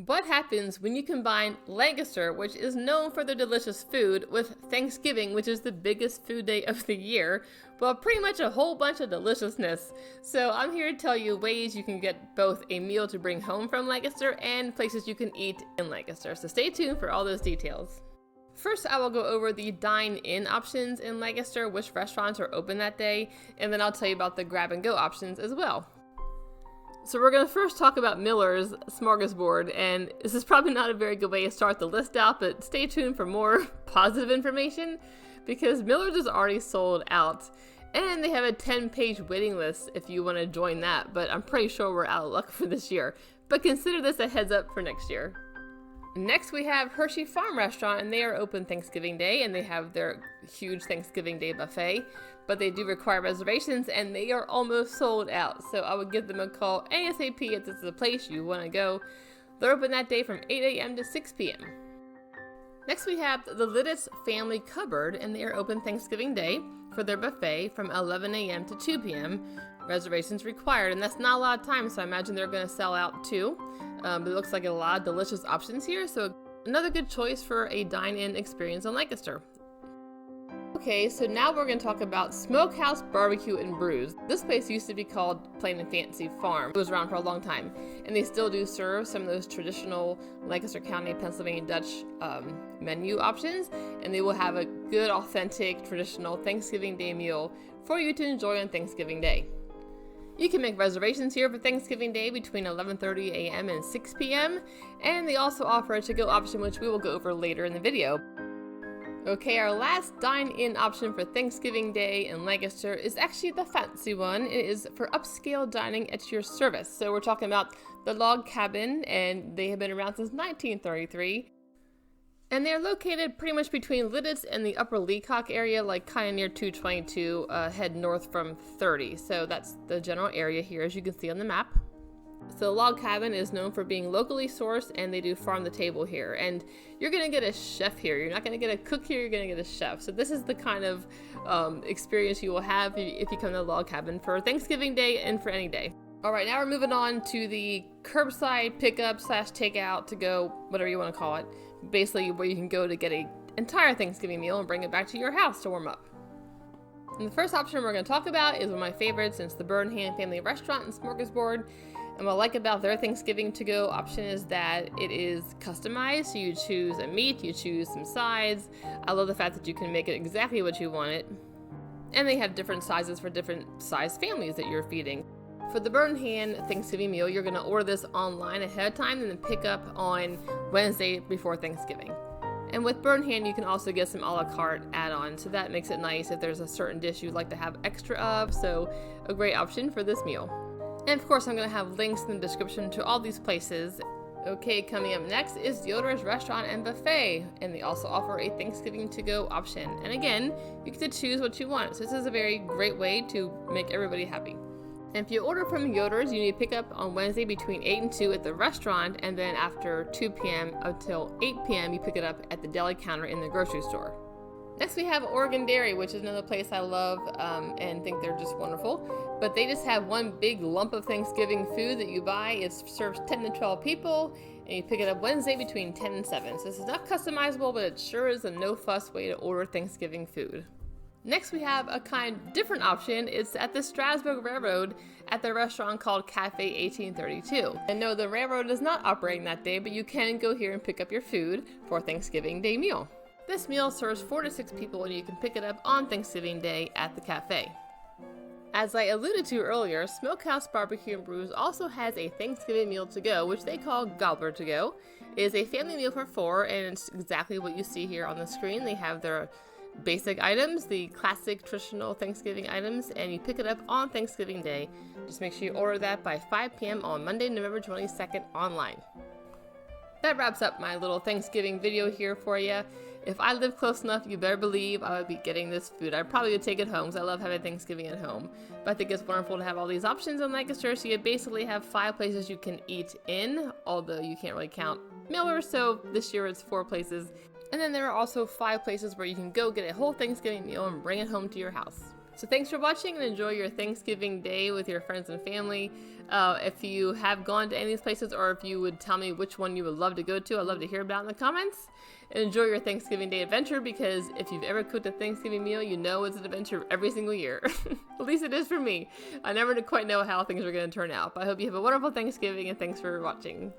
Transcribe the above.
What happens when you combine Lancaster, which is known for their delicious food, with Thanksgiving, which is the biggest food day of the year? Well, pretty much a whole bunch of deliciousness. So I'm here to tell you ways you can get both a meal to bring home from Lancaster and places you can eat in Lancaster. So stay tuned for all those details. First, I will go over the dine-in options in Lancaster, which restaurants are open that day, and then I'll tell you about the grab-and-go options as well. So we're going to first talk about Miller's Smorgasbord, and this is probably not a very good way to start the list out, but stay tuned for more positive information, because Miller's is already sold out, and they have a 10-page waiting list if you want to join that, but I'm pretty sure we're out of luck for this year. But consider this a heads up for next year. Next, we have Hershey Farm Restaurant, and they are open Thanksgiving Day, and they have their huge Thanksgiving Day buffet, but they do require reservations, and they are almost sold out, so I would give them a call ASAP if this is a place you want to go. They're open that day from 8 a.m. to 6 p.m. Next, we have the Lidditz Family Cupboard, and they are open Thanksgiving Day for their buffet from 11 a.m. to 2 p.m. Reservations required, and that's not a lot of time, so I imagine they're going to sell out too. But it looks like a lot of delicious options here, so another good choice for a dine-in experience in Lancaster. Okay, so now we're going to talk about Smokehouse Barbeque Brews. This place used to be called Plain and Fancy Farm. It was around for a long time, and they still do serve some of those traditional Lancaster County, Pennsylvania Dutch menu options, and they will have a good, authentic, traditional Thanksgiving Day meal for you to enjoy on Thanksgiving Day. You can make reservations here for Thanksgiving Day between 11:30 a.m. and 6 p.m. And they also offer a to-go option, which we will go over later in the video. Okay, our last dine-in option for Thanksgiving Day in Lancaster is actually the fancy one. It is for upscale dining at your service. So we're talking about the Log Cabin, and they have been around since 1933. And they're located pretty much between Lidditz and the Upper Leacock area, like kind of near 222, head north from 30. So that's the general area here, as you can see on the map. So Log Cabin is known for being locally sourced, and they do farm to table here. And you're going to get a chef here. You're not going to get a cook here, you're going to get a chef. So this is the kind of experience you will have if you come to Log Cabin for Thanksgiving Day and for any day. All right, now we're moving on to the curbside pickup / takeout to go, whatever you want to call it. Basically where you can go to get an entire Thanksgiving meal and bring it back to your house to warm up. And the first option we're going to talk about is one of my favorites, and it's the Burnham Family Restaurant and Smorgasbord. And what I like about their Thanksgiving to-go option is that it is customized. So you choose a meat, you choose some sides. I love the fact that you can make it exactly what you want it. And they have different sizes for different size families that you're feeding. For the Burnham Thanksgiving meal, you're going to order this online ahead of time and then pick up on Wednesday before Thanksgiving. And with Burnham, you can also get some a la carte add-ons, so that makes it nice if there's a certain dish you'd like to have extra of, so a great option for this meal. And of course, I'm going to have links in the description to all these places. Okay, coming up next is Yoder's Restaurant and Buffet, and they also offer a Thanksgiving to-go option. And again, you get to choose what you want, so this is a very great way to make everybody happy. And if you order from Yoder's, you need to pick up on Wednesday between 8 and 2 at the restaurant, and then after 2 p.m. until 8 p.m. you pick it up at the deli counter in the grocery store. Next we have Oregon Dairy, which is another place I love and think they're just wonderful. But they just have one big lump of Thanksgiving food that you buy. It serves 10 to 12 people, and you pick it up Wednesday between 10 and 7. So this is not customizable, but it sure is a no-fuss way to order Thanksgiving food. Next, we have a kind of different option. It's at the Strasburg Railroad at the restaurant called Cafe 1832. And no, the railroad is not operating that day, but you can go here and pick up your food for Thanksgiving Day meal. This meal serves 4 to 6 people, and you can pick it up on Thanksgiving Day at the cafe. As I alluded to earlier, Smokehouse Barbeque Brews also has a Thanksgiving meal to go, which they call Gobbler to go. It is a family meal for 4, and it's exactly what you see here on the screen. They have their basic items, the classic traditional Thanksgiving items, and you pick it up on Thanksgiving Day. Just make sure you order that by 5 p.m. on Monday, November 22nd online. That wraps up my little Thanksgiving video here for you. If I lived close enough, you better believe I would be getting this food. I probably would take it home because I love having Thanksgiving at home. But I think it's wonderful to have all these options in Lancaster, so you basically have 5 places you can eat in, although you can't really count Miller, so this year it's 4 places. And then there are also 5 places where you can go get a whole Thanksgiving meal and bring it home to your house. So thanks for watching, and enjoy your Thanksgiving day with your friends and family. If you have gone to any of these places, or if you would tell me which one you would love to go to, I'd love to hear about it in the comments. And enjoy your Thanksgiving Day adventure, because if you've ever cooked a Thanksgiving meal, you know it's an adventure every single year. At least it is for me. I never quite know how things are going to turn out. But I hope you have a wonderful Thanksgiving, and thanks for watching.